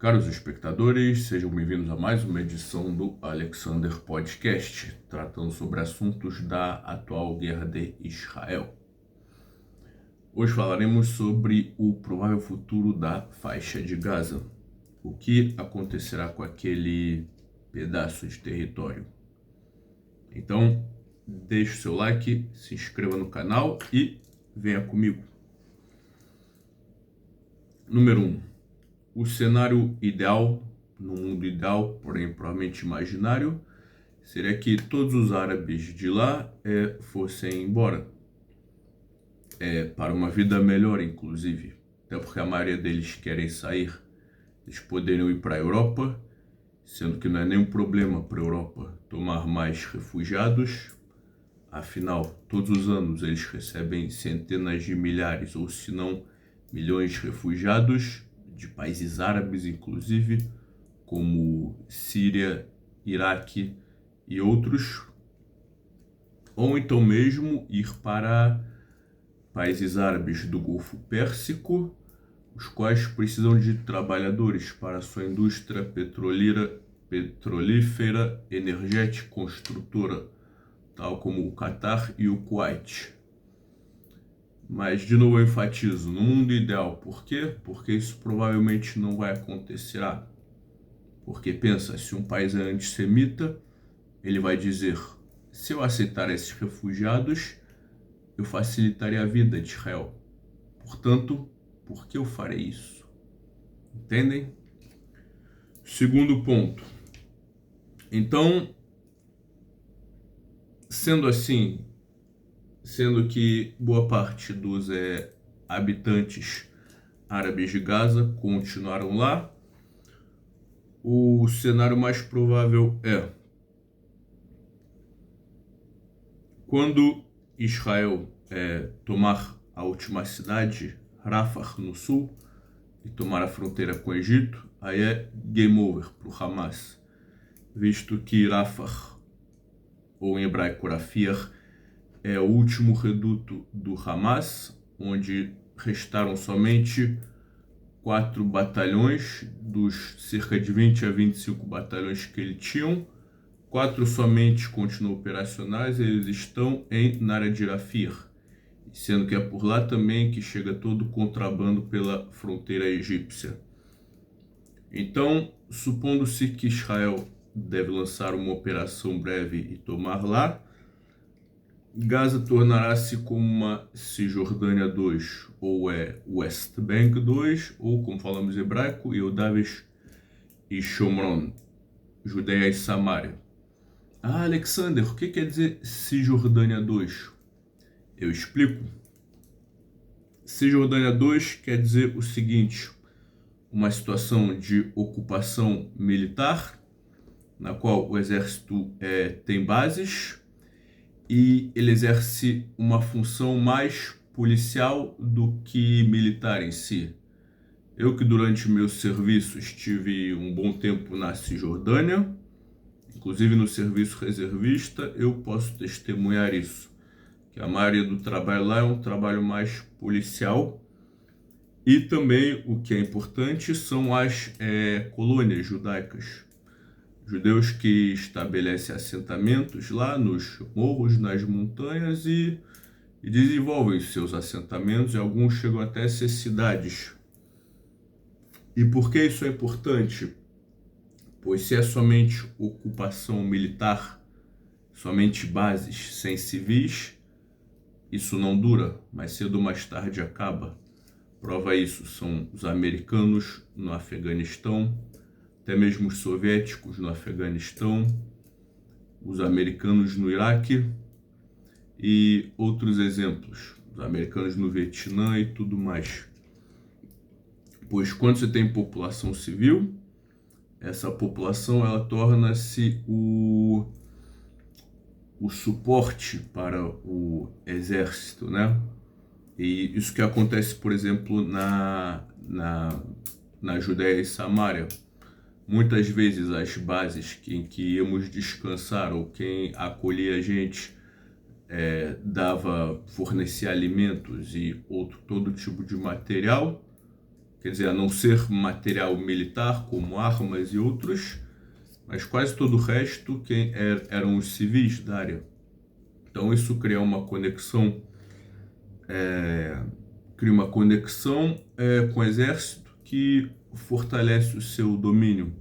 Caros espectadores, sejam bem-vindos a mais uma edição do Alexander Podcast, tratando sobre assuntos da atual guerra de Israel. Hoje falaremos sobre o provável futuro da faixa de Gaza. O que acontecerá com aquele pedaço de território? Então, deixe o seu like, se inscreva no canal e venha comigo. Número 1. O cenário ideal, no mundo ideal, porém provavelmente imaginário, seria que todos os árabes de lá fossem embora. Para uma vida melhor, inclusive. Até porque a maioria deles querem sair. Eles poderiam ir para a Europa, sendo que não é nenhum problema para a Europa tomar mais refugiados. Afinal, todos os anos eles recebem centenas de milhares, ou se não milhões de refugiados, de países árabes, inclusive, como Síria, Iraque e outros, ou então mesmo ir para países árabes do Golfo Pérsico, os quais precisam de trabalhadores para sua indústria petrolífera, energética, construtora, tal como o Catar e o Kuwait. Mas, de novo, eu enfatizo, no mundo ideal. Por quê? Porque isso provavelmente não vai acontecer. Porque pensa, se um país é antissemita, ele vai dizer, se eu aceitar esses refugiados, eu facilitaria a vida de Israel. Portanto, por que eu farei isso? Entendem? Segundo ponto. Então, sendo assim, sendo que boa parte dos habitantes árabes de Gaza continuaram lá, o cenário mais provável é quando Israel tomar a última cidade, Rafah, no sul, e tomar a fronteira com o Egito, aí é game over para o Hamas, visto que Rafah, ou em hebraico Rafah, é o último reduto do Hamas, onde restaram somente 4 batalhões dos cerca de 20 a 25 batalhões que ele tinham. 4 somente continuam operacionais, eles estão na área de Rafah, sendo que é por lá também que chega todo o contrabando pela fronteira egípcia. Então, supondo-se que Israel deve lançar uma operação breve e tomar lá, Gaza tornará-se como uma Cisjordânia 2, ou West Bank 2, ou, como falamos em hebraico, Yehudavish e Shomron, Judeia e Samária. Alexander, o que quer dizer Cisjordânia 2? Eu explico. Cisjordânia 2 quer dizer o seguinte: uma situação de ocupação militar, na qual o exército tem bases, e ele exerce uma função mais policial do que militar em si. Eu que durante meu serviço estive um bom tempo na Cisjordânia, inclusive no serviço reservista, eu posso testemunhar isso, que a maioria do trabalho lá é um trabalho mais policial. E também, o que é importante, são as colônias judaicas. Judeus que estabelecem assentamentos lá nos morros, nas montanhas e desenvolvem seus assentamentos, e alguns chegam até a ser cidades. E por que isso é importante? Pois se é somente ocupação militar, somente bases sem civis, isso não dura, mais cedo ou mais tarde acaba. Prova isso são os americanos no Afeganistão, até mesmo os soviéticos no Afeganistão, os americanos no Iraque e outros exemplos, os americanos no Vietnã e tudo mais. Pois quando você tem população civil, essa população ela torna-se o suporte para o exército, né? E isso que acontece, por exemplo, na Judéia e Samária. Muitas vezes as bases em que íamos descansar ou quem acolhia a gente fornecia alimentos e todo tipo de material, quer dizer, a não ser material militar, como armas e outros, mas quase todo o resto eram os civis da área. Então isso cria uma conexão, com o exército que fortalece o seu domínio,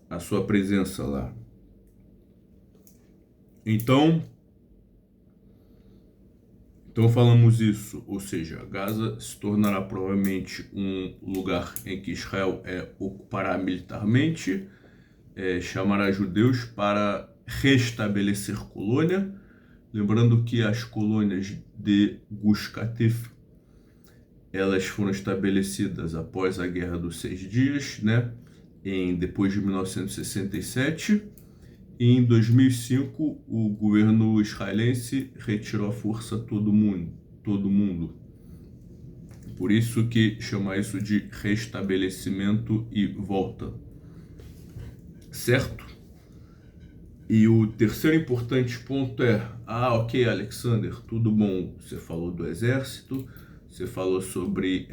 a sua presença lá. Então falamos isso, ou seja, Gaza se tornará provavelmente um lugar em que Israel ocupará militarmente, chamará judeus para restabelecer colônia, lembrando que as colônias de Gush Katif, elas foram estabelecidas após a Guerra dos 6 Dias, né? Depois de 1967, e em 2005 o governo israelense retirou à força todo mundo. Por isso que chama isso de restabelecimento e volta. Certo? E o terceiro importante ponto ok, Alexander, tudo bom, você falou do exército, você falou sobre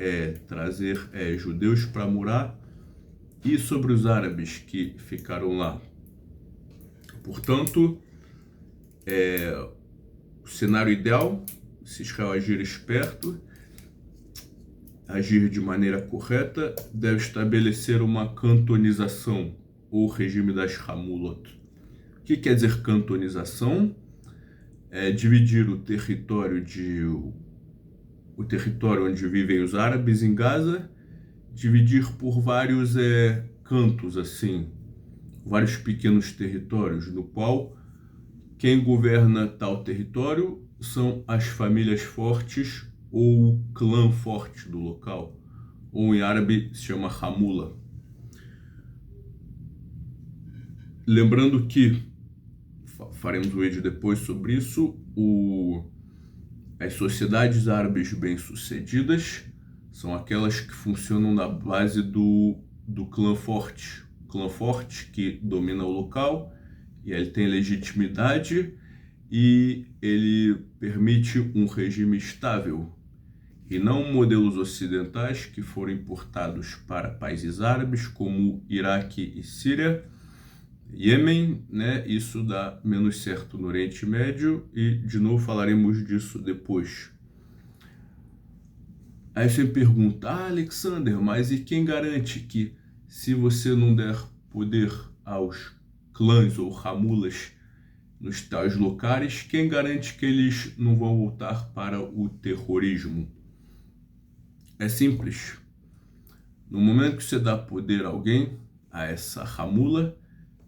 trazer judeus para morar e sobre os árabes que ficaram lá. Portanto, o cenário ideal, se Israel agir esperto, agir de maneira correta, deve estabelecer uma cantonização, ou regime das Hamulot. O que quer dizer cantonização? É dividir o território onde vivem os árabes em Gaza, dividir por vários cantos, assim, vários pequenos territórios, no qual quem governa tal território são as famílias fortes ou o clã forte do local, ou em árabe se chama Hamula. Lembrando que faremos um vídeo depois sobre isso, as sociedades árabes bem-sucedidas são aquelas que funcionam na base do clã forte. Clã forte que domina o local e ele tem legitimidade e ele permite um regime estável e não modelos ocidentais que foram importados para países árabes como Iraque e Síria, Iêmen, né? Isso dá menos certo no Oriente Médio e de novo falaremos disso depois. Aí você me pergunta, Alexander, mas e quem garante que se você não der poder aos clãs ou hamulas nos tais locais, quem garante que eles não vão voltar para o terrorismo? É simples. No momento que você dá poder a alguém, a essa hamula,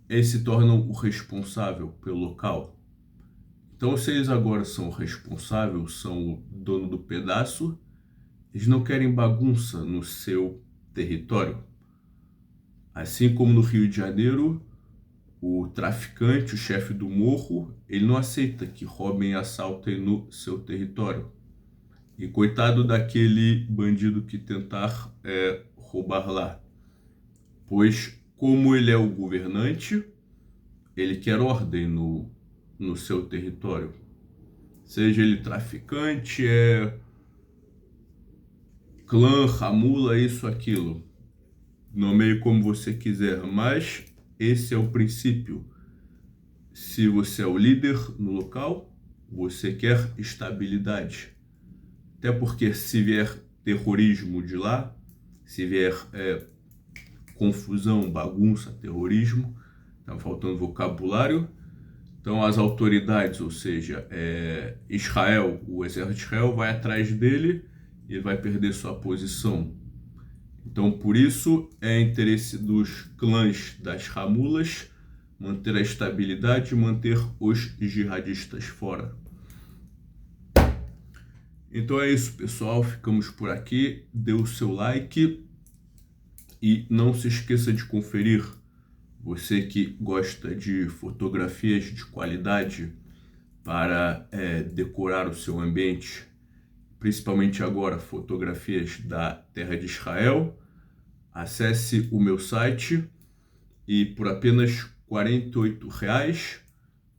eles se tornam o responsável pelo local. Então, se eles agora são o responsável, são o dono do pedaço, eles não querem bagunça no seu território. Assim como no Rio de Janeiro, o traficante, o chefe do morro, ele não aceita que roubem e assaltem no seu território. E coitado daquele bandido que tentar roubar lá. Pois, como ele é o governante, ele quer ordem no seu território. Seja ele traficante, clã, hamula, isso, aquilo. Nomeie como você quiser, mas esse é o princípio. Se você é o líder no local, você quer estabilidade. Até porque se vier terrorismo de lá, se vier confusão, bagunça, terrorismo, tá faltando vocabulário. Então as autoridades, ou seja, Israel, o exército de Israel vai atrás dele e ele vai perder sua posição. Então por isso é interesse dos clãs das Hamulas manter a estabilidade e manter os jihadistas fora. Então é isso, pessoal, ficamos por aqui, dê o seu like e não se esqueça de conferir, você que gosta de fotografias de qualidade para decorar o seu ambiente, principalmente agora fotografias da terra de Israel, acesse o meu site e por apenas R$ 48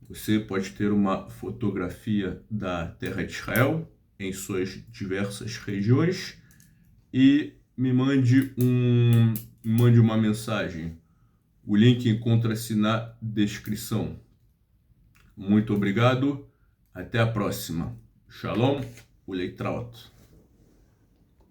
você pode ter uma fotografia da terra de Israel em suas diversas regiões e me mande uma mensagem. O link encontra-se na descrição. Muito obrigado. Até a próxima. Shalom, o Leitraut.